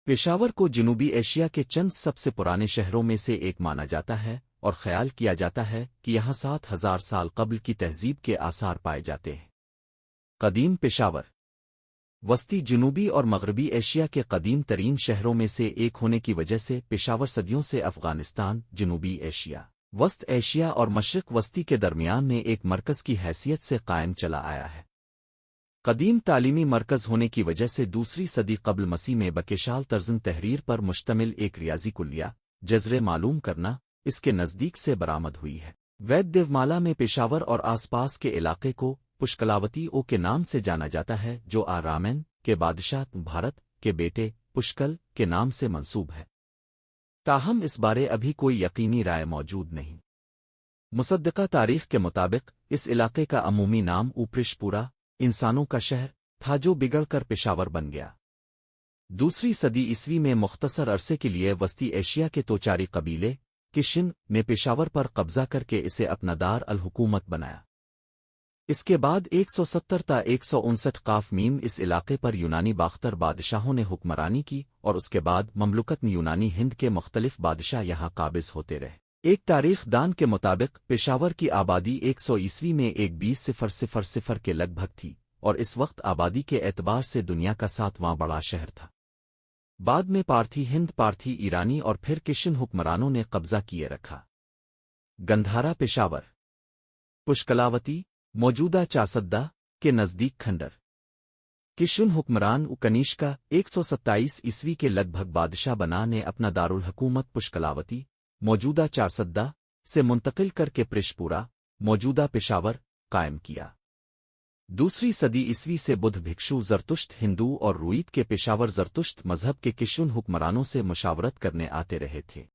पेशावर को जनूबी एशिया के चंद सबसे पुराने शहरों में से एक माना जाता है और ख्याल किया जाता है कि यहाँ 7,000 साल कब्ल की तहजीब के आसार पाए जाते हैं। कदीम पेशावर वस्ती जनूबी और मगरबी एशिया के कदीम तरीन शहरों में से एक होने की वजह से पेशावर सदियों से अफगानिस्तान, जनूबी एशिया, वस्त एशिया और मशरिक वस्ती के दरमियान में एक मरकज़ की हैसियत से कायम चला आया है। कदीम तालीमी मरकज़ होने की वजह से दूसरी सदी कब्ल मसीह में बकेशाल तर्ज़न तहरीर पर मुश्तमिल एक रियाजी कुल्लिया जज़रे मालूम करना इसके नज़दीक से बरामद हुई है। वैद देवमाला में पेशावर और आसपास के इलाके को पुष्कलावती ओ के नाम से जाना जाता है, जो आरामेन के बादशाह भारत के बेटे पुष्कल के नाम से मंसूब है। ताहम इस बारे अभी कोई यकीनी राय मौजूद नहीं। मुसद्दक़ा तारीख़ के मुताबिक इस इलाके का अमूमी नाम ऊपरिशपुरा इंसानों का शहर था, जो बिगड़कर पेशावर बन गया। दूसरी सदी ईस्वी में मुख्तसर अरसे के लिए वस्ती एशिया के तोचारी कबीले किशिन ने पेशावर पर कब्जा करके इसे अपना दार अल हुकूमत बनाया। इसके बाद 170 ता 159 काफ मीम इस इलाके पर यूनानी बाख्तर बादशाहों ने हुक्मरानी की और उसके बाद ममलुकत यूनानी हिंद के मुख्तलिफ बादशाह यहाँ काबिज होते रहे। एक तारीख दान के मुताबिक पेशावर की आबादी 100 ईस्वी में 20,000 के लगभग थी और इस वक्त आबादी के एतबार से दुनिया का 7वां बड़ा शहर था। बाद में पार्थी हिंद, पार्थी ईरानी और फिर किशिन हुक्मरानों ने कब्जा किए रखा। गंधारा पेशावर पुष्कलावती मौजूदा चासद्दा के नज़दीक खंडर किशुन हुक्मरान कनिष्का 127 ईस्वी के लगभग बादशाह बना ने अपना दारुल हुकूमत पुष्कलावती मौजूदा चासद्दा से मुंतकिल करके प्रिशपुरा मौजूदा पेशावर कायम किया। दूसरी सदी ईस्वी से बुद्ध भिक्षु जरतुश्त हिंदू और रुईत के पेशावर जरतुश्त मजहब के किशुन हुक्मरानों से मुशावरत करने आते रहे थे।